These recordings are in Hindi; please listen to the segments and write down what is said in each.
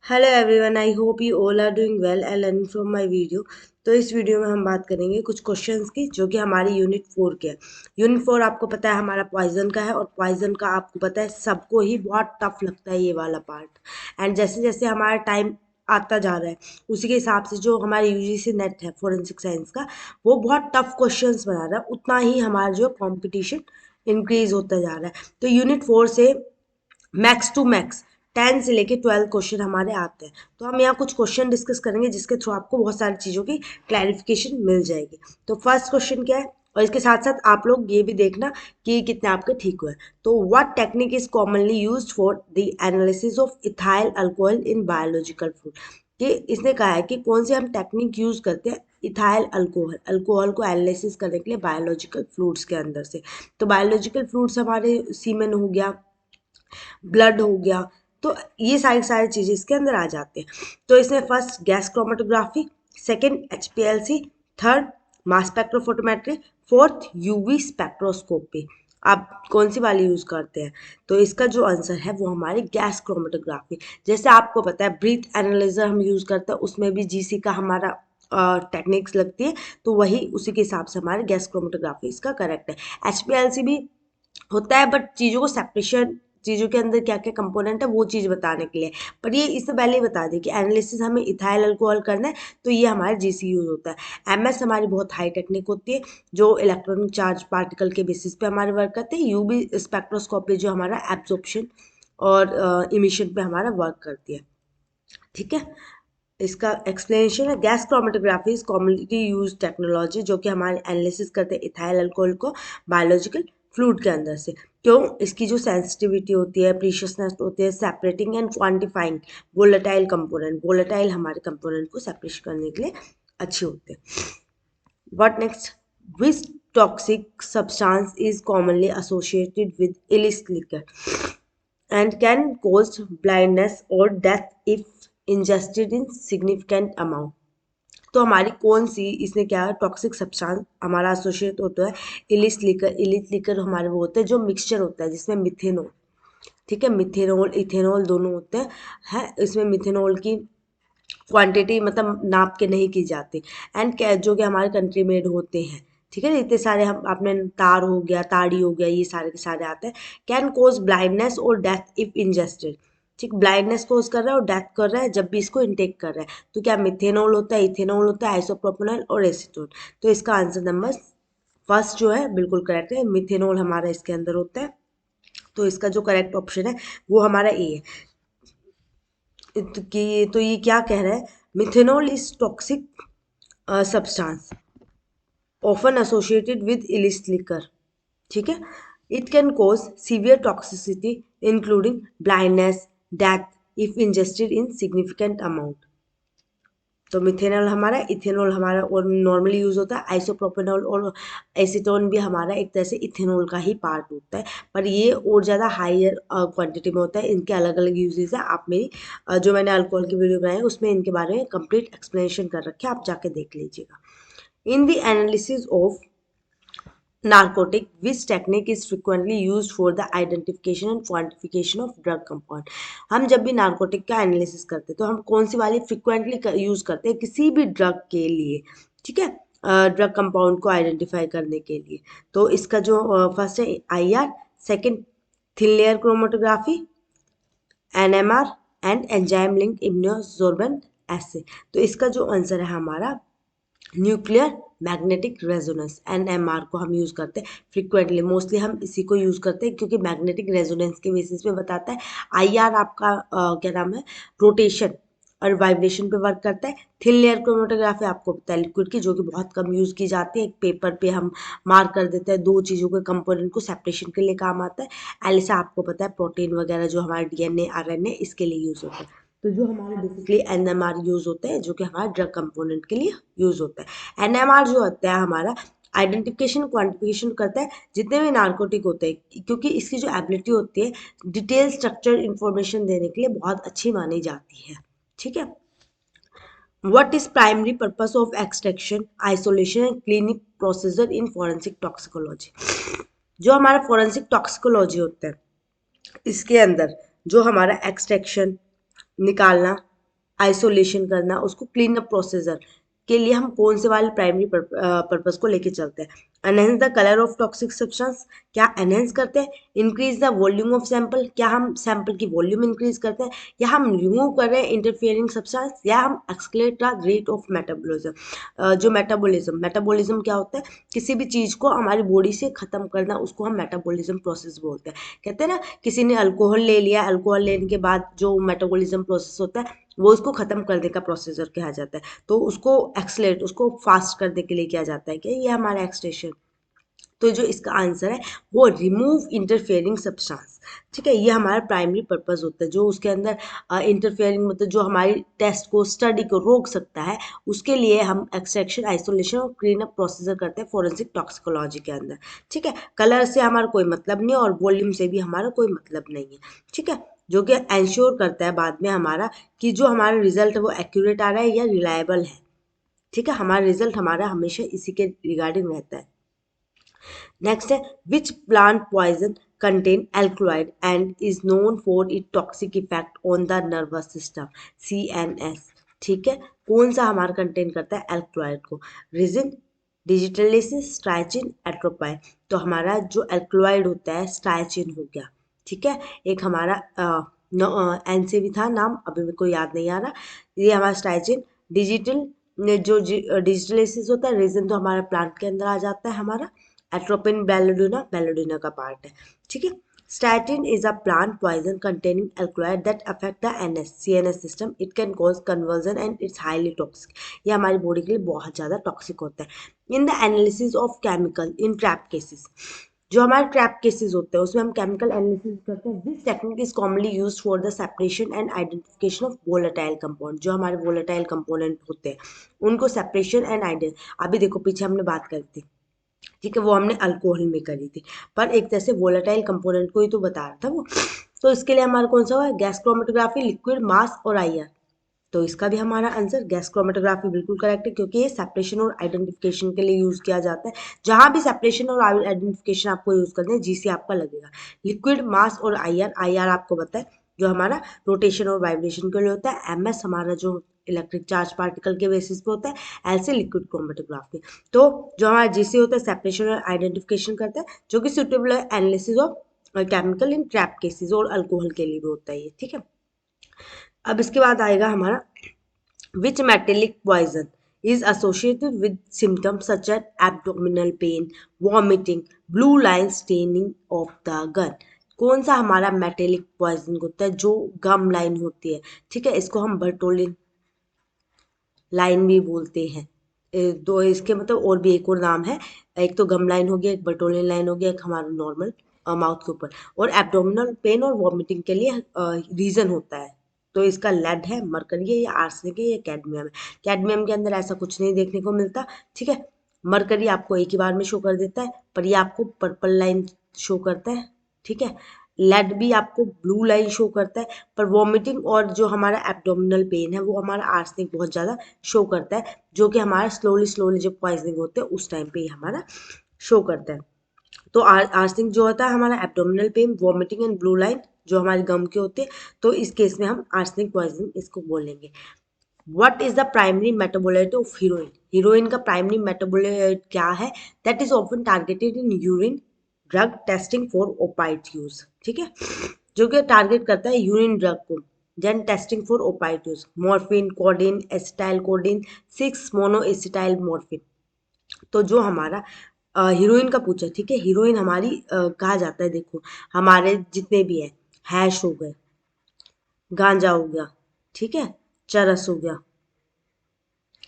Hello everyone, I hope you all are doing well and learning from my video. तो इस वीडियो में हम बात करेंगे कुछ क्वेश्चंस की जो कि हमारी यूनिट 4 के है। यूनिट 4 आपको पता है हमारा पॉइजन का है, और पॉइजन का आपको पता है सबको ही बहुत टफ लगता है ये वाला पार्ट। एंड जैसे जैसे हमारा टाइम आता जा रहा है उसी के हिसाब से जो हमारा यूजीसी नेट है फोरेंसिक साइंस का, वो बहुत टफ क्वेश्चंस बना रहा है, उतना ही हमारा जो कंपटीशन इंक्रीज होता जा रहा है। तो यूनिट 4 से मैक्स टू मैक्स 10 से लेके 12 क्वेश्चन हमारे आते हैं। तो हम यहाँ कुछ क्वेश्चन डिस्कस करेंगे जिसके थ्रू आपको बहुत सारी चीज़ों की क्लैरिफिकेशन मिल जाएगी। तो फर्स्ट क्वेश्चन क्या है, और इसके साथ साथ आप लोग ये भी देखना कि कितने आपके ठीक हुए। तो what technique is commonly used for the analysis of ethyl alcohol in biological food. कि इसने कहा है कि कौन सी हम टेक्निक यूज करते हैं इथाइल अल्कोहल अल्कोहल को एनालिसिस करने के लिए बायोलॉजिकल फ्लूइड्स के अंदर से। तो बायोलॉजिकल फ्लूइड्स हमारे सीमेन हो गया, ब्लड हो गया, तो ये सारी चीज़ें इसके अंदर आ जाते हैं। तो इसमें first gas chromatography, second HPLC, third mass spectrophotometry, fourth UV spectroscopy. आप कौन सी वाली यूज़ करते हैं? तो इसका जो आंसर है वो हमारी गैस क्रोमेटोग्राफी। जैसे आपको पता है ब्रीथ एनालाइजर हम यूज़ करते हैं, उसमें भी जीसी का हमारा टेक्निक्स लगती है, तो वही उसी के हिसाब से हमारे गैस क्रोमेटोग्राफी इसका करेक्ट है। एचपीएलसी भी होता है बट चीज़ों को सेपरेशन, चीज़ों के अंदर क्या क्या कंपोनेंट है वो चीज़ बताने के लिए। पर ये इससे पहले ही बता दें कि एनालिसिस हमें इथाइल अल्कोहल करना है, तो ये हमारा जीसी यूज होता है। एमएस हमारी बहुत हाई टेक्निक होती है जो इलेक्ट्रॉनिक चार्ज पार्टिकल के बेसिस पे हमारे वर्क करते हैं। यूवी स्पेक्ट्रोस्कोपी जो हमारा एब्जॉर्प्शन और इमिशन पे हमारा वर्क करती है। ठीक है, इसका एक्सप्लेनेशन है gas chromatography is commonly use technology जो कि हमारे एनालिसिस करते हैं इथाइल अल्कोहल को बायोलॉजिकल फ्लूइड के अंदर से। क्यों? इसकी जो सेंसिटिविटी होती है, प्रीशियसनेस होती है, separating and quantifying volatile component, volatile हमारे कंपोनेंट को सेपरेट करने के लिए अच्छे होते हैं। What next, which toxic substance is commonly associated with illicit liquor and can cause blindness or death if ingested in significant amount। तो हमारी कौन सी इसने क्या टॉक्सिक सब्सटेंस हमारा एसोसिएट होता है इलिस लिकर। इलिस लिकर हमारे वो होते हैं जो मिक्सचर होता है जिसमें मिथेनॉल, ठीक है, मिथेनॉल इथेनॉल दोनों होते हैं। है इसमें मिथेनॉल की क्वांटिटी मतलब नाप के नहीं की जाती। एंड जो कि हमारे कंट्री मेड होते हैं, ठीक है, इतने सारे हम आपने तार हो गया, ताड़ी हो गया, ये सारे के सारे आते हैं। कैन कोज ब्लाइंडनेस और डेथ इफ इंजेस्टेड। ठीक, ब्लाइंडनेस कोज कर रहा है और डेथ कर रहा है जब भी इसको इनटेक कर रहा है। तो क्या मिथेनॉल होता है, इथेनॉल होता है, आइसोप्रोपेनॉल और एसीटोन। तो इसका आंसर नंबर फर्स्ट जो है बिल्कुल करेक्ट है, मिथेनॉल हमारा इसके अंदर होता है। तो इसका जो करेक्ट ऑप्शन है वो हमारा ए है। तो ये क्या कह रहा है, methanol is toxic substance often associated with illicit liquor। ठीक है, it can cause severe toxicity including blindness, death if ingested in significant amount। तो मिथेनॉल हमारा, इथेनॉल हमारा और नॉर्मली यूज होता है, आइसोप्रोपेनॉल और एसीटोन भी हमारा एक तरह से इथेनॉल का ही पार्ट होता है, पर ये और ज़्यादा हायर क्वांटिटी में होता है। इनके अलग अलग यूजेस है। आप मेरी जो मैंने अल्कोहल की वीडियो बनाई है उसमें इनके बारे में कंप्लीट एक्सप्लेनेशन कर रखे हैं, आप जाके देख लीजिएगा। इन the analysis of narcotic, which technique is frequently used for the identification and quantification of drug compound। हम जब भी नार्कोटिक का एनालिसिस करते हैं तो हम कौन सी वाली फ्रिक्वेंटली यूज करते हैं किसी भी ड्रग के लिए, ठीक है, ड्रग कंपाउंड को आइडेंटिफाई करने के लिए। तो इसका जो फर्स्ट है IR, second thin layer chromatography, NMR and enzyme link immunosorbent assay. तो इसका जो आंसर है हमारा न्यूक्लियर मैग्नेटिक रेजोनेंस, एनएमआर को हम यूज़ करते हैं फ्रिक्वेंटली। मोस्टली हम इसी को यूज़ करते हैं क्योंकि मैग्नेटिक रेजोनेंस के बेसिस पे बताता है। आईआर आपका क्या नाम है, रोटेशन और वाइब्रेशन पे वर्क करता है। थिन लेयर क्रोमेटोग्राफी आपको पता है लिक्विड की, जो कि बहुत कम यूज़ की जाती है। एक पेपर पे हम मार्क कर देते हैं दो चीज़ों के कंपोनेंट को, सेपरेशन के लिए काम आता है। एलिसा आपको पता है प्रोटीन वगैरह जो हमारे डीएनए आरएनए इसके लिए यूज़ होता है। तो जो हमारे बेसिकली एनएमआर यूज़ होते हैं जो कि हमारे ड्रग कंपोनेंट के लिए यूज़ होता है। एनएमआर जो होता है हमारा आइडेंटिफिकेशन क्वांटिफिकेशन करता है जितने भी नार्कोटिक होते हैं, क्योंकि इसकी जो एबिलिटी होती है डिटेल स्ट्रक्चर इंफॉर्मेशन देने के लिए बहुत अच्छी मानी जाती है। ठीक है, what is primary purpose of extraction, isolation and clinic procedure in forensic toxicology. जो हमारा फॉरेंसिक टॉक्सिकोलॉजी होता है इसके अंदर जो हमारा एक्सट्रैक्शन, निकालना, आइसोलेशन करना, उसको क्लीन अप प्रोसीजर के लिए हम कौन से वाले प्राइमरी पर्पस को लेके चलते हैं। Enhance the colour of toxic substance, क्या एनहेंस करते हैं। Increase the volume of sample, क्या हम सैंपल की वॉल्यूम इंक्रीज करते हैं, या हम रिमूव कर रहे हैं इंटरफियरिंग सब्सटेंस, या हम escalate the rate of metabolism. जो मेटाबॉलिज्म क्या होता है, किसी भी चीज़ को हमारी बॉडी से ख़त्म करना, उसको हम मेटाबॉलिज्म प्रोसेस बोलते हैं। कहते हैं ना, किसी ने अल्कोहल ले लिया, अल्कोहल लेने के बाद जो मेटाबॉलिज्म प्रोसेस होता है वो उसको ख़त्म करने का प्रोसीजर कहा जाता है। तो उसको एक्सलेट, उसको फास्ट करने के लिए किया जाता है कि ये हमारा एक्सटेशन। तो जो इसका आंसर है वो रिमूव इंटरफेयरिंग सब्सटेंस। ठीक है, ये हमारा प्राइमरी पर्पस होता है। जो उसके अंदर इंटरफेयरिंग मतलब जो हमारी टेस्ट को, स्टडी को रोक सकता है, उसके लिए हम एक्सट्रैक्शन, आइसोलेशन और क्लीन अप प्रोसीजर करते हैं फोरेंसिक टॉक्सिकोलॉजी के अंदर। ठीक है, कलर से हमारा कोई मतलब नहीं है और वॉल्यूम से भी हमारा कोई मतलब नहीं है। ठीक है, जो कि एंश्योर करता है बाद में हमारा कि जो हमारा रिजल्ट है वो एक्यूरेट आ रहा है या रिलायबल है। ठीक है, हमारा रिजल्ट हमारा हमेशा इसी के रिगार्डिंग रहता है। नेक्स्ट है, which plant poison contain alkaloid and is known for it toxic effect on the nervous system, CNS। ठीक है, कौन सा हमारा कंटेन करता है एल्कलॉइड को। Ricin, digitalis, strychnine, atropine. तो हमारा जो एल्कलॉइड होता है स्ट्राइचिन हो गया। ठीक है, एक हमारा एन से भी था नाम, अभी मेरे को याद नहीं आ रहा। ये हमारा स्ट्राइचिन। डिजिटल, जो डिजिटलिसिस होता है, रीजन तो हमारा प्लांट के अंदर आ जाता है हमारा। एट्रोपिन बेलोडिना का पार्ट है। ठीक है, statin is a plant poison containing alkaloid that affect the CNS system. It can cause conversion and it's highly toxic. ये हमारी बॉडी के लिए बहुत ज़्यादा टॉक्सिक होता है। इन the analysis of chemical in trap cases, जो हमारे ट्रैप केसेस होते हैं उसमें हम केमिकल एनालिसिस करते हैं। This technique is commonly used for the separation and identification of volatile compound. जो हमारे वोलेटाइल कंपोनेंट होते हैं उनको सेपरेशन एंड आइडेंटिफिकेशन, अभी देखो पीछे हमने बात करी थी, ठीक है, वो हमने अल्कोहल में करी थी, पर एक तरह से वोलेटाइल कंपोनेंट को ही तो बता रहा था वो। तो इसके लिए हमारा कौन सा हुआ, गैस क्रोमेटोग्राफी, लिक्विड, मास और IR। तो इसका भी हमारा आंसर गैस क्रोमेटोग्राफी बिल्कुल करेक्ट है, क्योंकि ये सेपरेशन और आइडेंटिफिकेशन के लिए यूज किया जाता है। जहां भी सेपरेशन और आइडेंटिफिकेशन आपको यूज करते हैं GC आपका लगेगा। लिक्विड, मास और IR आपको पता है जो हमारा रोटेशन और वाइब्रेशन के लिए होता है। MS हमारा जो इलेक्ट्रिक चार्ज पार्टिकल के बेसिस पे होता है। L से लिक्विड क्रोमेटोग्राफी। तो जो हमारा GC होता है सेपरेशन और आइडेंटिफिकेशन करता है, जो कि सुटेबल है analysis of chemical in trap cases, और अल्कोहल के लिए भी होता है ये। ठीक है, अब इसके बाद आएगा हमारा which metallic poison is associated with symptoms such as abdominal pain, vomiting, blue line staining of the gun। कौन सा हमारा मेटेलिक पॉइजन होता है जो गम लाइन होती है। ठीक है, इसको हम बर्टोलिन लाइन भी बोलते हैं। दो इसके मतलब और भी एक और नाम है, एक तो गम लाइन हो गया, एक बर्टोलिन लाइन हो गया, एक हमारा नॉर्मल माउथ के ऊपर। और एब्डोमिनल पेन और वॉमिटिंग के लिए रीजन होता है। तो इसका लेड है, मरकरी है, या आर्सेनिक है, या कैडमियम है। कैडमियम के अंदर ऐसा कुछ नहीं देखने को मिलता। ठीक है, मरकरी आपको एक ही बार में शो कर देता है, पर ये आपको पर्पल लाइन शो करता है। ठीक है, लेड भी आपको ब्लू लाइन शो करता है, पर वॉमिटिंग और जो हमारा एब्डोमिनल पेन है वो हमारा आर्सेनिक बहुत ज़्यादा शो करता है, जो कि हमारा स्लोली जब पॉइजनिंग होते हैं उस टाइम पे ही हमारा शो करता है। तो आर्सेनिक जो होता है हमारा abdominal pain, vomiting and blue line जो हमारे गम के होते हैं, तो इस केस में हम आर्सेनिक पॉइजनिंग इसको बोलेंगे। What is the primary metabolite of heroin. Heroin का प्राइमरी मेटाबोलाइट क्या है, that is often targeted in urine drug testing for opiate use. ठीक है, जो कि टारगेट करता है यूरिन ड्रग को। Then testing for opiate use, morphine, codeine, acetyl codeine, 6 mono acetyl morphine. तो जो हमारा हीरोइन का पूछा, ठीक है, हीरोइन हमारी कहा जाता है, देखो हमारे जितने भी है, हैश हो गए, गांजा हो गया, ठीक है, चरस हो गया,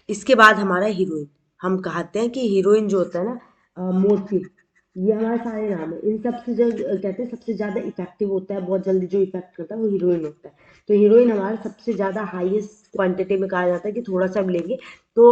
इसके बाद हमारा हीरोइन। हम कहते हैं कि हीरोइन जो होता है ना, मोर्फिन, ये हमारे सारे नाम है। इन सबसे जो कहते हैं सबसे ज़्यादा इफेक्टिव होता है, बहुत जल्दी जो इफेक्ट करता है वो हीरोइन होता है। तो हीरोइन हमारा सबसे ज़्यादा हाईएस्ट क्वांटिटी में कहा जाता है कि थोड़ा सा भी लेंगे तो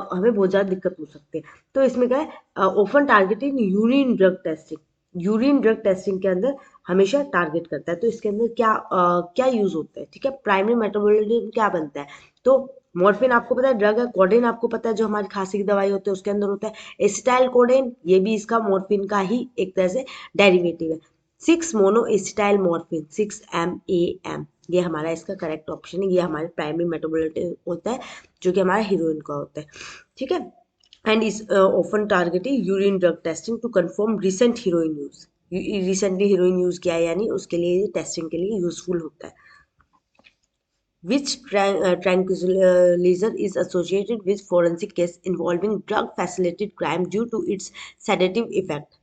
हमें बहुत ज़्यादा दिक्कत हो सकती है। तो इसमें क्या है, open targeting urine drug testing. Urine drug testing के अंदर हमेशा टारगेट करता है। तो इसके अंदर क्या यूज होता है, ठीक है, प्राइमरी मेटाबॉलिज्म क्या बनता है। तो मॉर्फिन आपको पता है ड्रग है, कोडेन आपको पता है जो हमारी खांसी की दवाई होती है उसके अंदर होता है, एसिटाइल कोडेन ये भी इसका मॉर्फिन का ही एक तरह से डेरिवेटिव है। 6 मोनो एसिटाइल मॉर्फिन 6 MAM, ये हमारा इसका करेक्ट ऑप्शन है। ये हमारे प्राइमरी मेटाबोलाइट होता है जो कि हमारा हीरोइन का होता है, ठीक है। And is often targeting urine drug testing to confirm recent heroin use, recently heroin use किया है यानी उसके लिए टेस्टिंग के लिए यूजफुल होता है। Which tranquilizer is associated with forensic case involving drug facilitated crime due to its sedative effect?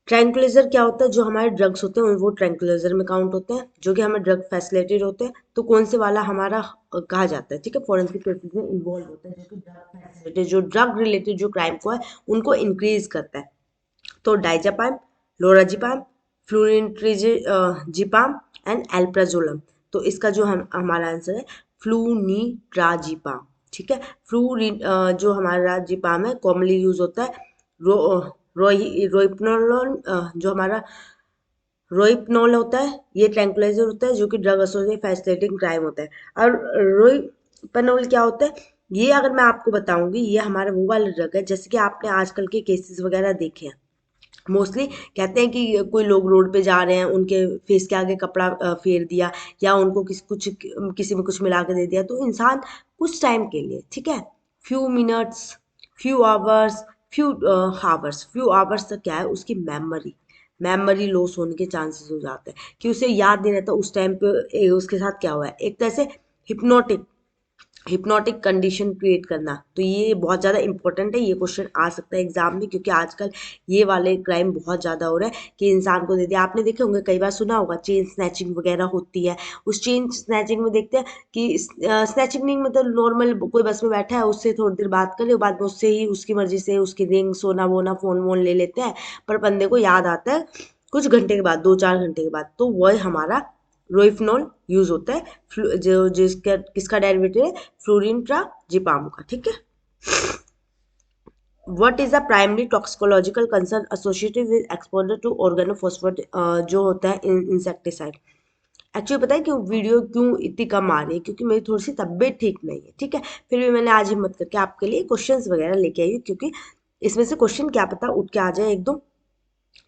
Tranquilliser क्या होता है? जो हमारे ड्रग्स होते हैं वो ट्रैंकुलाइजर में काउंट होते हैं, जो कि हमें ड्रग फैसिलिटेड होते हैं। तो कौन से वाला हमारा कहा जाता है, ठीक है, फॉरेंसिक केसेस में इन्वॉल्व होता है, जो कि ड्रग फैसिलिटेड, जो ड्रग रिलेटेड जो क्राइम को है उनको इंक्रीज करता है। तो डाइजापाम, लोराजिपाम, फ्लूनिट्राजिपाम एंड एल्प्राजोलम। तो इसका जो हमारा आंसर है फ्लूनिट्राजिपाम, ठीक है। जो हमारा जिपाम है कॉमनली यूज होता है। रोइपनोलोन, जो हमारा रोइपनॉल होता है, ये ट्रैंकुलाइजर होता है जो कि ड्रग एसोसिएटेड फैसिलिटेटिंग क्राइम होता है। और रोइपनॉल क्या होता है, ये अगर मैं आपको बताऊंगी, ये हमारा वो वाला ड्रग है जैसे कि आपने आजकल के केसेस वगैरह देखे हैं। मोस्टली कहते हैं कि कोई लोग रोड पे जा रहे हैं, उनके फेस के आगे कपड़ा फेर दिया, या उनको किसी में कुछ मिला के दे दिया, तो इंसान कुछ टाइम के लिए, ठीक है, few minutes, few hours, few hours तक क्या है, उसकी मेमोरी लॉस होने के चांसेस हो जाते हैं कि उसे याद नहीं रहता उस टाइम पे उसके साथ क्या हुआ है। एक तरह से हिप्नोटिक हिप्नोटिक कंडीशन क्रिएट करना। तो ये बहुत ज़्यादा इंपॉर्टेंट है, ये क्वेश्चन आ सकता है एग्जाम में, क्योंकि आजकल ये वाले क्राइम बहुत ज़्यादा हो रहा है कि इंसान को दे दिया। आपने देखे होंगे, कई बार सुना होगा चेन स्नैचिंग वगैरह होती है। उस चेन स्नैचिंग में देखते हैं कि स्नैचिंग नहीं, मतलब नॉर्मल कोई बस में बैठा है, उससे थोड़ी देर बात कर ले, बाद में उससे ही उसकी मर्जी से उसकी रिंग, सोना वोना, फोन वोन ले लेते हैं, पर बंदे को याद आता है कुछ घंटे के बाद, 2-4 घंटे के बाद। तो वह हमारा रोइफनॉल यूज होता है, जो जिसका किसका डेरिवेटिव है, फ्लोरिनट्राजिपाम का, ठीक है। What is the primary toxicological concern associated with exposure to organophosphate, जो होता है इंसेक्टिसाइड। एक्चुअली पता है क्यों वीडियो क्यों इतनी कम आ रही है, क्योंकि मेरी थोड़ी सी तबीयत ठीक नहीं है, ठीक है। फिर भी मैंने आज हिम्मत करके आपके लिए क्वेश्चंस वगैरह लेके आई हूँ, क्योंकि इसमें से क्वेश्चन क्या पता उठ के आ जाए एक दो,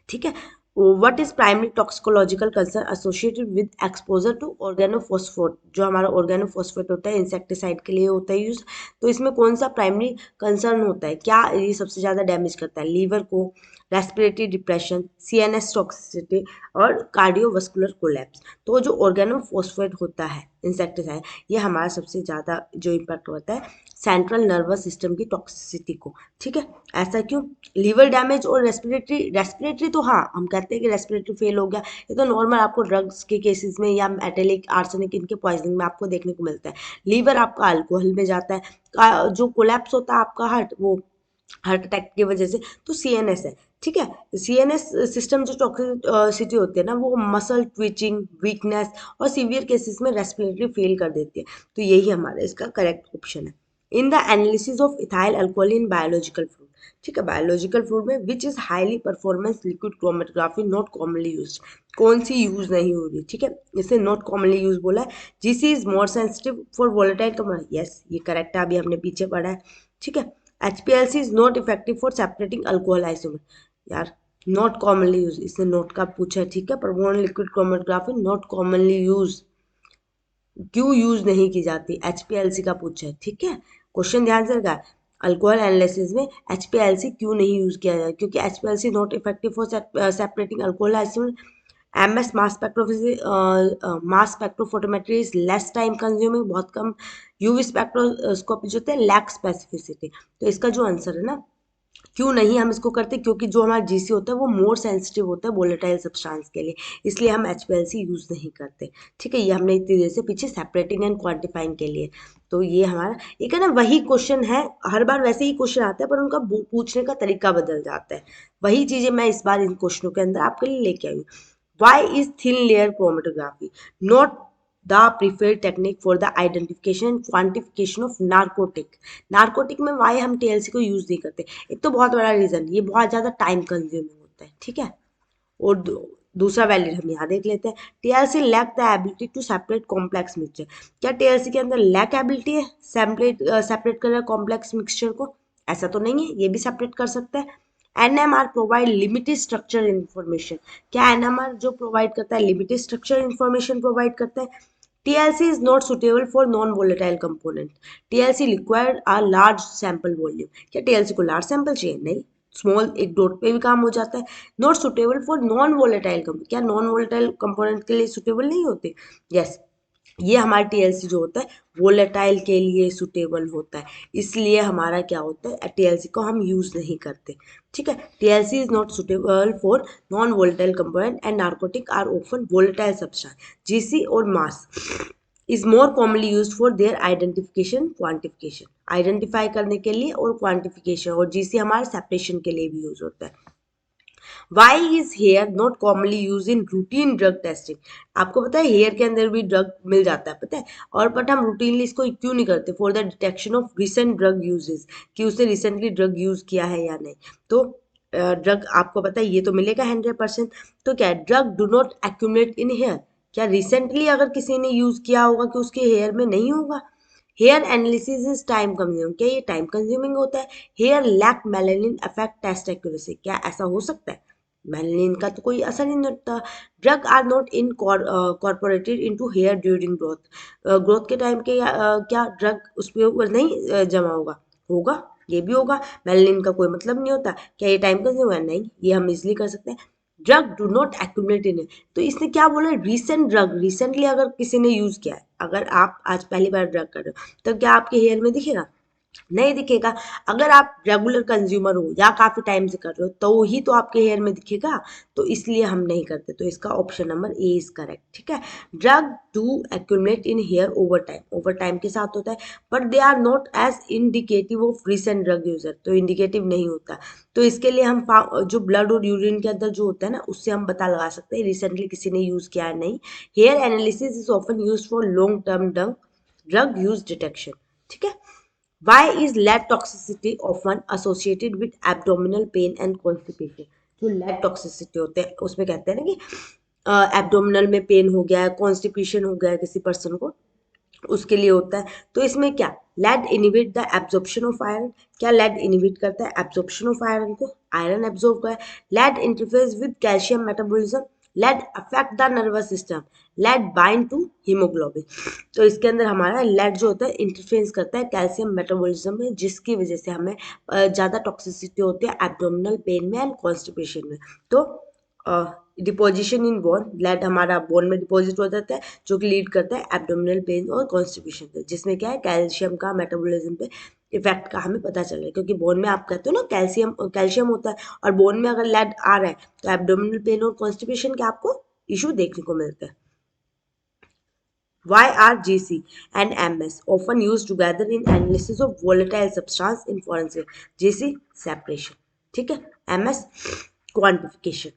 ठीक है। What is primary toxicological concern associated with exposure to organophosphate, जो हमारा ऑर्गेनोफॉस्फेट होता है इंसेक्टिसाइड के लिए होता है यूज। तो इसमें कौन सा प्राइमरी कंसर्न होता है, क्या ये सबसे ज़्यादा डैमेज करता है? लीवर को, रेस्पिरेटरी डिप्रेशन, सीएनएस टॉक्सिसिटी और कार्डियोवास्कुलर कोलैप्स। तो जो ऑर्गेनोफॉस्फेट होता है इंसेक्टिसाइड, ये हमारा सबसे ज़्यादा जो इम्पैक्ट होता है सेंट्रल नर्वस सिस्टम की टॉक्सिसिटी को, ठीक है। ऐसा क्यों? लीवर डैमेज और रेस्पिरेटरी तो हाँ, हम कहते हैं कि रेस्पिरेटरी फेल हो गया, ये तो नॉर्मल आपको ड्रग्स के केसेस में या मेटेलिक, आर्सेनिक, इनके पॉइजनिंग में आपको देखने को मिलता है। लीवर आपका अल्कोहल में जाता है, जो कोलैप्स होता है आपका हार्ट अटैक की वजह से, तो सीएनएस है, ठीक है। सीएनएस सिस्टम जो टॉक्सिसिटी होती है ना, वो मसल ट्विचिंग, वीकनेस और सीवियर केसेस में रेस्पिरेटरी फेल कर देती है। तो यही हमारा इसका करेक्ट ऑप्शन है। इन the analysis of ethyl alcohol in biological fluid, ठीक है, बायोलॉजिकल फ्लूइड में which is highly performance liquid chromatography not commonly use, कौन सी यूज नहीं हो रही, ठीक है, इसे नॉट कॉमनली यूज बोला है। GC is more sensitive for volatile compound, yes ये करेक्ट है, अभी हमने पीछे पढ़ा है, ठीक है। HPLC is not effective for separating alcohol isomer, यार नॉट कॉमनली यूज, इसने नोट का पूछा है, ठीक है। Perform liquid chromatography not commonly use, क्यों यूज नहीं की जाती, HPLC का पूछा है, ठीक है। क्वेश्चन ध्यान से लगा, अल्कोहल एनालिसिस में HPLC क्यों नहीं यूज किया जाए, क्योंकि HPLC not effective for separating alcohol isomer. MS mass spectrophotometry is less time consuming, बहुत कम। यूवी स्पेक्ट्रोस्कोपी जो होते हैं लैक स्पेसिफिसिटी। तो इसका जो आंसर है ना, क्यों नहीं हम इसको करते, क्योंकि जो हमारा जीसी होता है वो मोर सेंसिटिव होता है वोलेटाइल सब्सटेंस के लिए, इसलिए हम HPLC यूज नहीं करते, ठीक है। ये हमने इतनी देर से पीछे सेपरेटिंग एंड क्वांटिफाइंग के लिए। तो ये हमारा एक है ना, वही क्वेश्चन है, हर बार वैसे ही क्वेश्चन आते हैं, पर उनका पूछने का तरीका बदल जाता है। वही चीजें मैं इस बार इन क्वेश्चनों के अंदर आपके लिए लेके आई हूँ। Why is thin layer chromatography not the preferred technique for the identification and quantification of narcotic. Narcotic में वाई हम TLC को यूज नहीं करते, एक तो बहुत बड़ा रीजन, ये बहुत ज्यादा टाइम कंज्यूमिंग होता है, ठीक है। और दूसरा वैलिड हम यहाँ देख लेते हैं, TLC lack the ability to separate complex mixture. क्या TLC के अंदर लैक एबिलिटी है सेपरेट करना कॉम्प्लेक्स मिक्सचर को? ऐसा तो नहीं है, ये भी सेपरेट कर सकता है। NMR provide limited structure information. क्या NMR जो प्रोवाइड करता है लिमिटेड स्ट्रक्चर इन्फॉर्मेशन प्रोवाइड करता है। TLC is not suitable for non-volatile component. TLC required a large sample volume. क्या TLC को large sample चाहिए? नहीं, स्मॉल एक डॉट पे भी काम हो जाता है। Not suitable for non volatile component. क्या नॉन वोलेटाइल कंपोनेंट के लिए सुटेबल नहीं होते? यस, ये हमारा टीएलसी जो होता है वोलेटाइल के लिए सुटेबल होता है, इसलिए हमारा क्या होता है टीएलसी को हम यूज नहीं करते। ठीक है, TLC is not suitable for non volatile component and narcotic are often volatile substance. GC और mass is more commonly use for their identification quantification, identify करने के लिए और क्वांटिफिकेशन, और जीसी हमारे सेपरेशन के लिए भी यूज होता है। Why is hair not commonly use in routine drug testing. आपको पता है हेयर के अंदर भी ड्रग मिल जाता है, पता है, और बट हम रूटीनली इसको क्यों नहीं करते? For the detection of recent drug uses, कि उसने रिसेंटली ड्रग यूज किया है या नहीं। तो ड्रग आपको पता है ये तो मिलेगा 100%। तो क्या है, drug do not accumulate in hair. क्या रिसेंटली अगर किसी ने यूज किया होगा कि उसके हेयर में नहीं होगा? Hair analysis is time consuming. क्या ये टाइम कंज्यूमिंग होता है? Hair lack melanin affect test accuracy. क्या ऐसा हो सकता है? मेलानिन का तो कोई असर नहीं होता। Drug are not incorporated into hair during growth. Growth के टाइम के क्या ड्रग उसके ऊपर नहीं जमा होगा? होगा, ये भी होगा। मेलानिन का कोई मतलब नहीं होता। क्या ये टाइम कंज्यूम है? नहीं, ये हम इजिली कर सकते हैं। ड्रग डू नॉट एक्यूमुलेट इन। तो इसने क्या बोला? रिसेंट ड्रग, रिसेंटली अगर किसी ने यूज किया है, अगर आप आज पहली बार ड्रग कर रहे हो तो क्या आपके हेयर में दिखेगा? नहीं दिखेगा। अगर आप रेगुलर कंज्यूमर हो या काफी टाइम से कर रहे हो तो ही तो आपके हेयर में दिखेगा, तो इसलिए हम नहीं करते। तो इसका option number A is correct. ठीक है, drug do accumulate in hair over time के साथ होता है, but they are not as indicative of recent drug user. तो इंडिकेटिव नहीं होता। तो इसके लिए हम जो ब्लड और यूरिन के अंदर जो होता है ना, उससे हम पता लगा सकते हैं रिसेंटली किसी ने यूज किया है नहीं। Hair analysis is often use for long term drug use detection. ठीक है, Why is lead toxicity often associated with abdominal pain and constipation? जो lead toxicity होते हैं उसमें कहते हैं ना कि एब्डोमिनल में पेन हो गया है, कॉन्स्टिपेशन हो गया है किसी पर्सन को, उसके लिए होता है। तो इसमें क्या lead inhibit the absorption of iron. क्या लेड इनिबिट करता है एब्जॉर्प्शन ऑफ आयरन को? आयरन एब्जॉर्ब कर। Lead interferes with calcium metabolism. Lead affect the nervous system. Lead bind to haemoglobin. तो इसके अंदर हमारा लेड जो होता है इंटरफेरेंस करता है कैल्शियम मेटाबॉलिज्म में, जिसकी वजह से हमें ज़्यादा टॉक्सिसिटी होती है एब्डोमिनल पेन में एंड कॉन्स्टिपेशन में। तो डिपोजिशन इन बोन, लेड हमारा बोन में डिपॉजिट हो जाता है, जो कि लीड करता है एब्डोमिनल पेन और कॉन्स्टिपेशन पे, जिसमें क्या है कैल्शियम का मेटाबॉलिज्म पे इफेक्ट का हमें पता चल रहा है। क्योंकि बोन में आप कहते हो ना कैल्शियम होता है, और बोन में अगर लेड आ रहा है तो एब्डोमिनल पेन और कॉन्स्टिपेशन के आपको इशू देखने को मिलता है। Why are GC and MS often used together in analysis of volatile substance in forensic? GC separation, ठीक है, MS quantification,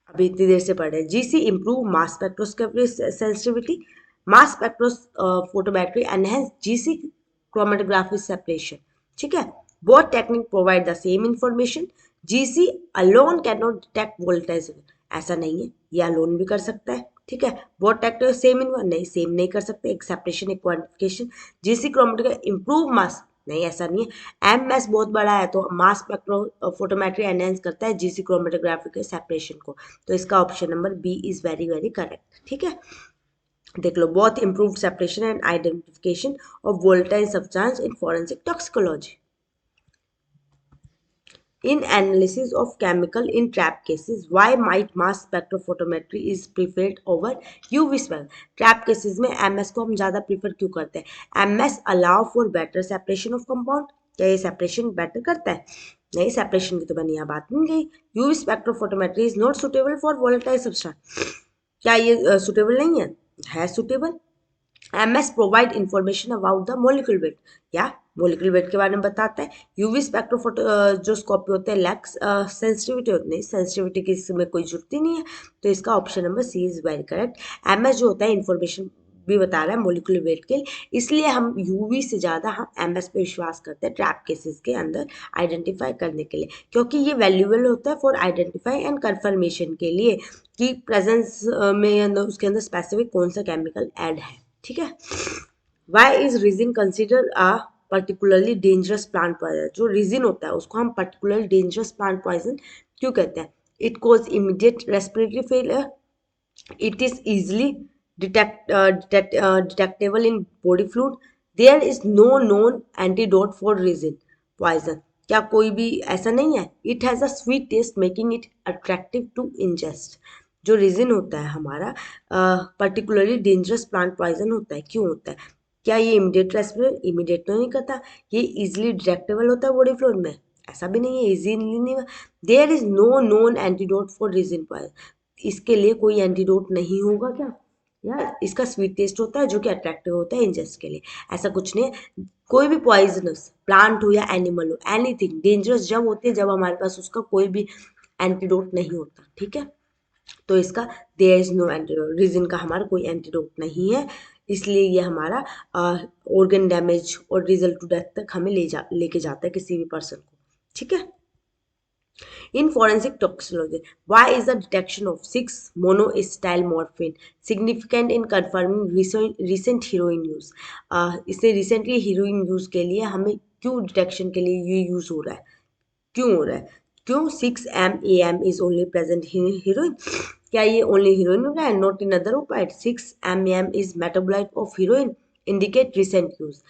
अभी इतनी देर से पढ़ रहे हैं। GC improve mass spectroscopy sensitivity, mass spectrophotometry enhance GC chromatography separation, ठीक है। Both technique provide the same information. GC alone cannot detect volatile, ऐसा नहीं है, ये अलोन भी कर सकता है। ठीक है, बोथ टेक्टर सेम इन नहीं, सेम नहीं कर सकते, एक सेपरेशन एक क्वांटिफिकेशन। जीसी क्रोमेटिक इंप्रूव मास नहीं, ऐसा नहीं है। एमएस बहुत बड़ा है तो मास स्पेक्ट्रोफोटोमेट्री एनहेंस करता है जीसी क्रोमेटोग्राफी के सेपरेशन को। तो इसका option number B is very very correct. ठीक है, देख लो, both improved separation and identification of volatile substance in forensic toxicology. In analysis of chemical in trap cases, why might mass spectrophotometry is preferred over UV spectrum? Trap cases में MS को हम ज़्यादा prefer क्यों करते हैं? MS allow for better separation of compound. क्या ये separation better करता है? नहीं, separation की तो बनी यहाँ बात नहीं गई। UV spectrophotometry is not suitable for volatile substance. क्या ये suitable नहीं है? है suitable. MS provide information about the molecular weight, या मोलिकुलर वेट के बारे में बताता है। यूवी स्पेक्ट्रोफोटो जो स्कोपी होते हैं लैक्स सेंसिटिविटी होती है, सेंसिटिविटी की इसमें कोई जरूरत ही नहीं है। तो इसका option number C is very correct. MS जो होता है इंफॉर्मेशन भी बता रहा है मोलिकुलर वेट के लिए, इसलिए हम यूवी से ज़्यादा हम MS पे विश्वास करते हैं ट्रैप केसेस के अंदर आइडेंटिफाई करने के लिए, क्योंकि ये वैल्यूएबल होता है फॉर आइडेंटिफाई एंड कन्फर्मेशन के लिए कि प्रेजेंस में उसके अंदर स्पेसिफिक कौन सा केमिकल ऐड है। ठीक है, why is ricin consider a particularly dangerous plant poison. जो रीजन होता है उसको हम पर्टिकुलरली डेंजरस प्लांट पॉइजन क्यों कहते हैं? It cause immediate respiratory failure, it is easily detectable in body fluid, there is no known antidote for resin poison। क्या कोई भी ऐसा नहीं है? it has a sweet taste making it attractive to ingest। जो रेजिन होता है हमारा पर्टिकुलरली डेंजरस प्लांट पॉइजन होता है। क्यों होता है? क्या ये इमीडिएट रेस्पिरेट इमीडिएट तो नहीं करता, ये इजिली डिटेक्टेबल होता है बॉडी फ्लूइड में? ऐसा भी नहीं है, इजीली नहीं। There is no known antidote for ricin poison, इसके लिए कोई एंटीडोट नहीं होगा क्या? या इसका स्वीट टेस्ट होता है जो कि अट्रैक्टिव होता है इंजेस्ट के लिए, ऐसा कुछ नहीं है। कोई भी पॉइजनस प्लांट हो या एनिमल हो, एनीथिंग डेंजरस जब होती है जब हमारे पास उसका कोई भी एंटीडोट नहीं होता। ठीक है, तो इसका there is no antidote, ricin का हमारा कोई एंटीडोट नहीं है, इसलिए ये हमारा ऑर्गन डैमेज और रिजल्ट टू डेथ तक हमें लेके जाता है किसी भी पर्सन को। ठीक है, in forensic toxicology, why is the detection of 6-monoacetyl morphine significant in confirming recent heroin use? इससे रिसेंटली हीरोइन यूज के लिए हमें क्यों डिटेक्शन के लिए ये यूज हो रहा है? क्यों हो रहा है? क्यों 6-MAM is only present in heroin? क्या ये ओनली हीरोइन हो रहा है, not in other opiate? 6-MAM is metabolite of heroin, indicate recent use।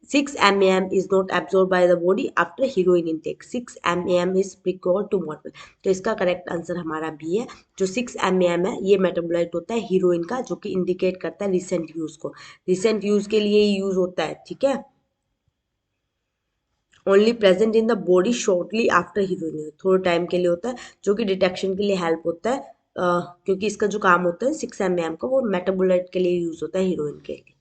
6-MAM is not absorbed by the body after heroin intake। 6-MAM is precursor to morphine। तो इसका करेक्ट आंसर हमारा बी है। जो 6-MAM है ये मेटाबोलाइट होता है हीरोइन का, जो कि इंडिकेट करता है रिसेंट यूज को। रिसेंट यूज के लिए यूज होता है। ठीक है, only present in the body shortly after heroine, थोड़े टाइम के लिए होता है, जो कि डिटेक्शन के लिए हेल्प होता है। क्योंकि इसका जो काम होता है 6-MAM का, वो मेटाबोलाइट के लिए यूज होता है हीरोइन के लिए।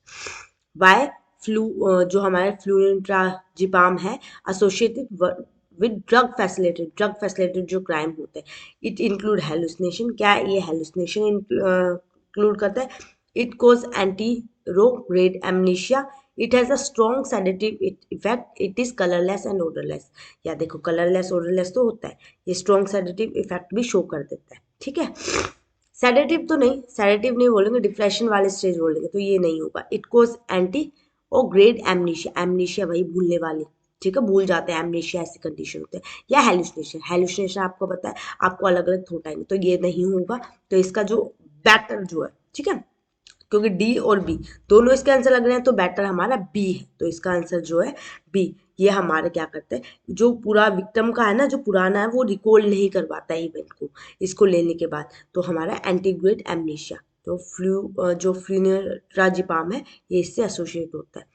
वाई फ्लू जो हमारे फ्लूरेंट्राजिपाम है एसोसिएटेड विद ड्रग फैसिलिटेटेड जो क्राइम होते हैं, इट इंक्लूड हेलुसिनेशन। क्या ये हेलुसिनेशन इंक्लूड करता है? It cause anterograde amnesia, it has a strong sedative effect, it is colourless and odourless. या देखो कलरलेस ओडरलेस तो होता है, ये स्ट्रॉन्ग सेडेटिव इफेक्ट भी शो कर देता है। ठीक है, सेडेटिव तो नहीं, सेडेटिव नहीं बोलेंगे, डिप्रेशन वाले स्टेज बोलेंगे, तो ये नहीं होगा। इट कोज एंटी और ग्रेड एमनीशिया, एमनीशिया भाई भूलने वाली, ठीक है, भूल जाते हैं, एमनीशिया ऐसी कंडीशन होते हैं। या हेलुसिनेशन, हेलुसिनेशन आपको पता है आपको अलग अलग थॉट आएंगे, तो ये नहीं होगा। तो इसका जो बेटर जो है, ठीक है, क्योंकि डी और बी दोनों इसके आंसर लग रहे हैं, तो बेटर हमारा बी है। तो इसका आंसर जो है बी, ये हमारे क्या करते हैं, जो पूरा विक्टिम का है ना, जो पुराना है, वो रिकॉल नहीं करवाता है इवेंट को इसको लेने के बाद। तो हमारा एंटीग्रेड एमनीशिया, तो जो फ्लूनिराजिपाम है, ये इससे एसोसिएट होता है।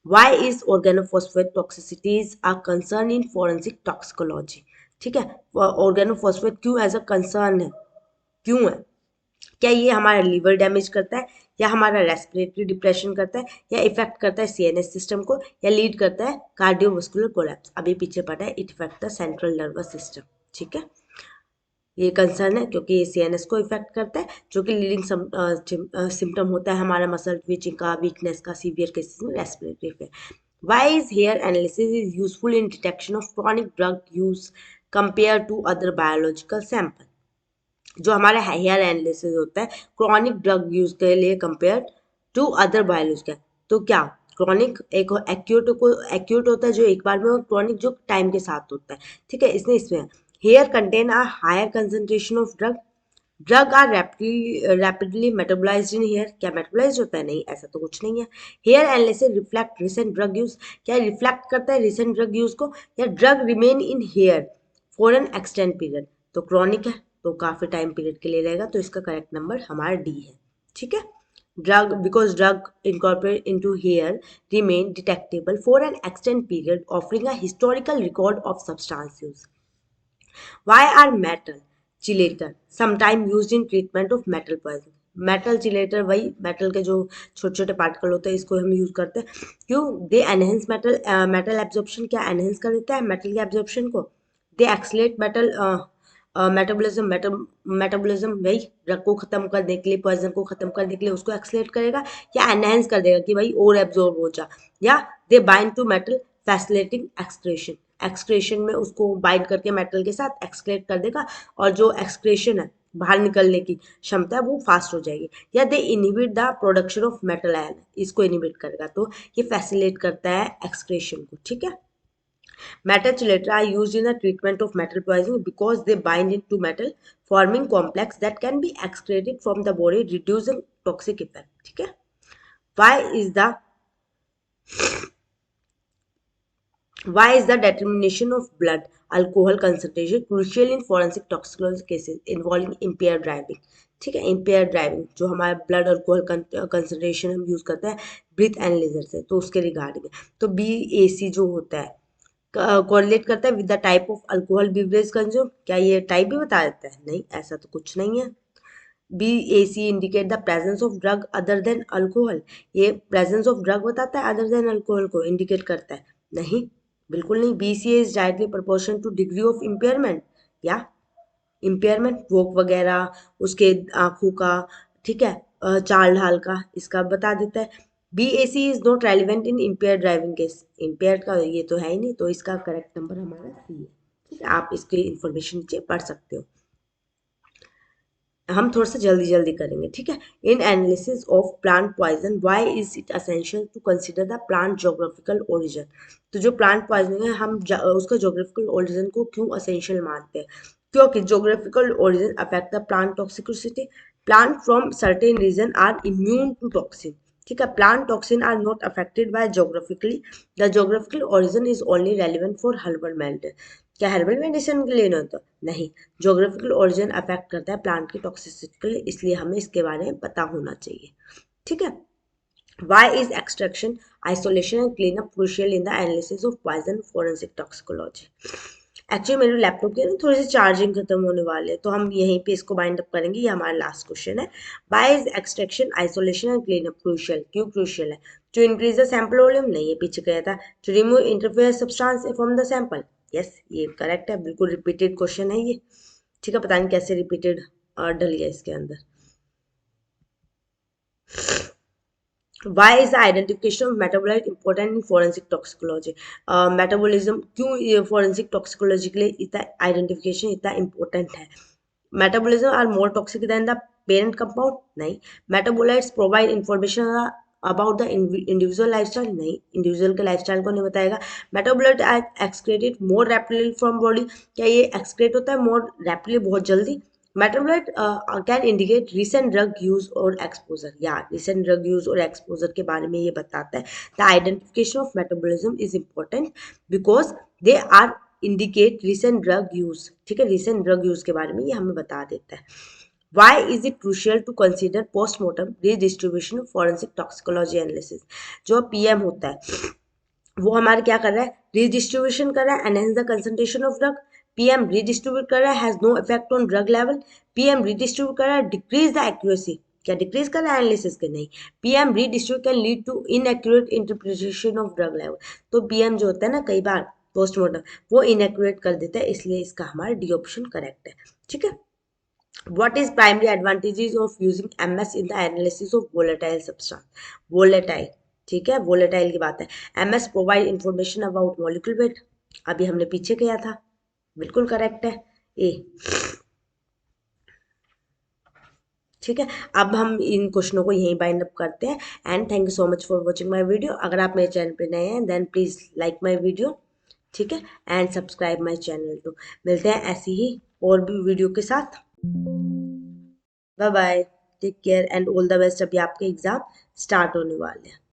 Why is organophosphate toxicities a concern in forensic toxicology? ठीक है, ऑर्गेनोफॉस्फेट क्यों एज अ कंसर्न है, क्यों है? क्या ये हमारा लीवर डैमेज करता है, या हमारा रेस्पिरेटरी डिप्रेशन करता है, या इफेक्ट करता है सीएनएस सिस्टम को, या लीड करता है कार्डियोवास्कुलर कोलैप्स? अभी पीछे पढ़ा है, it effect the central nervous system. ठीक है, ये कंसर्न है क्योंकि ये सीएनएस को इफेक्ट करता है, जो कि लीडिंग सिम्टम होता है हमारा मसल ट्विचिंग का, वीकनेस का, सीवियर केसेस में रेस्पिरेटरी पे। Why is hair analysis is useful in detection of chronic drug use compare to other biological sample? जो हमारा हेयर एनालिसिस होता है क्रॉनिक ड्रग यूज के लिए कंपेयर टू अदर बायोलॉजिकल, तो क्या क्रॉनिक एक एक्यूट होता है जो एक बार में, और क्रॉनिक जो टाइम के साथ होता है। ठीक है, इसमें hair contain a higher concentration of drug are rapidly metabolised in hair. क्या मेटाबोलाइज्ड होता है? नहीं, ऐसा तो कुछ नहीं है। Hair analysis reflect recent drug use, क्या रिफ्लेक्ट करता है रिसेंट ड्रग यूज को, या drug remain in hair for an extend period? तो क्रॉनिक है तो काफी टाइम पीरियड के लिए रहेगा, तो इसका करेक्ट नंबर हमारा डी है। ठीक है, drug because drug incorporate into hair remain detectable for an extended period, offering a historical record of substance use. Why are metal chelator sometimes used in treatment of metal poison? Metal चिलेटर, वही मेटल के जो छोटे छोटे पार्टिकल होते हैं, इसको हम यूज करते हैं। क्यों? दे एनहेंस मेटल एब्जॉर्प्शन। क्या एनहेंस कर देता है मेटल के एब्जॉर्प्शन को? दे एक्सलेट मेटल मेटाबॉलिज्म, वही ड्रग को खत्म करने के लिए, पॉइजन को खत्म करने के लिए उसको एक्सलेट करेगा, या एनहेंस कर देगा कि भाई और एब्जॉर्ब हो जा, या they bind to metal facilitating excretion, excretion में उसको बाइंड करके मेटल के साथ एक्सक्रेट कर देगा, और जो एक्सक्रेशन है बाहर निकलने की क्षमता है वो फास्ट हो जाएगी। या they inhibit the production of metal ion, इसको इनहिबिट करेगा तो ये फैसिलिटेट करता है एक्सक्रेशन को, ठीक है। Metal chelator are used in the treatment of metal poisoning because they bind into metal, forming complex that can be excreted from the body, reducing toxic effect. ठीक है। Why is the Why is the determination of blood alcohol concentration crucial in forensic toxicology cases involving impaired driving? ठीक है, impaired driving जो हमारा blood alcohol concentration हम यूज करते हैं ब्रीथ एनालाइजर से, तो उसके रिगार्डिंग तो BAC जो होता है कोरिलेट करता है with the type of alcohol beverage consume. क्या ये टाइप भी बता देता है? नहीं, ऐसा तो कुछ नहीं है। BAC indicate the presence of drug other than alcohol, ये प्रेजेंस ऑफ ड्रग बताता है अदर देन अल्कोहल को इंडिकेट करता है? नहीं, बिल्कुल नहीं। BCA is directly proportional two degree of impairment, या इम्पेयरमेंट वोक वगैरह उसके आंखों का, ठीक है, चाल ढाल का, इसका बता देता है। BAC is not relevant in empire driving case, empire का ये तो है ही नहीं, तो इसका करेक्ट नंबर हमारा C है, ठीक है। आप इसकी इंफॉर्मेशन नीचे पढ़ सकते हो, हम थोड़ा सा जल्दी जल्दी करेंगे, ठीक है। In analysis of plant poison why is it essential to consider the plant geographical origin, तो जो प्लांट पॉइजनिंग है हम उसका जोग्राफिकल ओरिजिन को क्यों असेंशियल मानते हैं? क्योंकि geographical origin affect the plant toxicity, plant from certain region are immune to toxin, ठीक है। Plant toxin are not affected by geographically, the geographical origin is only relevant for herbal medicine. क्या हर्बल मेडिसिन के लिए तो नहीं, जोग्राफिकल ओरिजिन अफेक्ट करता है प्लांट की टॉक्सिसिटी के लिए, इसलिए हमें इसके बारे में पता होना चाहिए, ठीक है। Why is extraction isolation and clean up crucial in the analysis of poison forensic toxicology? Actually मेरे लैपटॉप की ना थोड़ी सी चार्जिंग खत्म होने वाली है, तो हम यहीं पे इसको बाइंड अप करेंगे, ये हमारा लास्ट क्वेश्चन है। Why is extraction isolation and clean up crucial, क्यों क्रूशियल है? To increase the sample volume, नहीं, ये पीछे गया था। To remove interfere substance from the sample, yes, ये करेक्ट है, बिल्कुल रिपीटेड क्वेश्चन है ये, ठीक है। पता नहीं कैसे रिपीटेड डल गया इसके अंदर। Why is the identification of metabolite important in forensic toxicology? Metabolism क्यों ये forensic toxicology के लिए इतना आइडेंटिफिकेशन इतना इम्पोर्टेंट है? Metabolism are more toxic than the parent compound, नहीं। Metabolites provide information about the individual lifestyle, नहीं, इंडिविजुअल के लाइफस्टाइल को नहीं बताएगा। Metabolite are excreted more rapidly from body, क्या ये एक्सक्रेट होता है मोर रैपिडली, बहुत जल्दी? Metabolite can indicate recent drug use और एक्सपोजर, या रिसेंट ड्रग यूज और एक्सपोजर के बारे में ये बताता है। The identification of metabolism is important because they are indicate recent drug use, ठीक है, रिसेंट ड्रग यूज के बारे में ये हमें बता देता है। Why is it crucial to consider postmortem redistribution of forensic toxicology analysis? जो PM होता है वो हमारे क्या कर रहा है, रीडिस्ट्रीब्यूशन कर रहा है, enhance the concentration of drug. PM redistribute कर रहा है, has no effect on drug level. PM redistribute कर रहा है, डिक्रीज द एक्यूरेसी, क्या डिक्रीज कर रहा है एनालिसिस के? नहीं। PM redistribute can lead to inaccurate interpretation of drug level, तो PM जो होता है ना कई बार पोस्टमार्टम वो इनएक्यूरेट कर देता है, इसलिए इसका हमारा डी ऑप्शन करेक्ट है, ठीक है। What is primary advantages of using MS in the analysis of volatile substance? Volatile, ठीक है, volatile की बात है। MS provide information about molecule weight, अभी हमने पीछे किया था, बिल्कुल करेक्ट है ए, ठीक है। अब हम इन क्वेश्चनों को यहीं बाइंड अप करते हैं। And thank you so much for watching my video. अगर आप मेरे चैनल पे नए हैं then please like my video, ठीक है, and subscribe my channel too. मिलते हैं ऐसी ही और भी वीडियो के साथ। Bye bye, take care and all the best. अभी आपके एग्जाम स्टार्ट होने वाले हैं।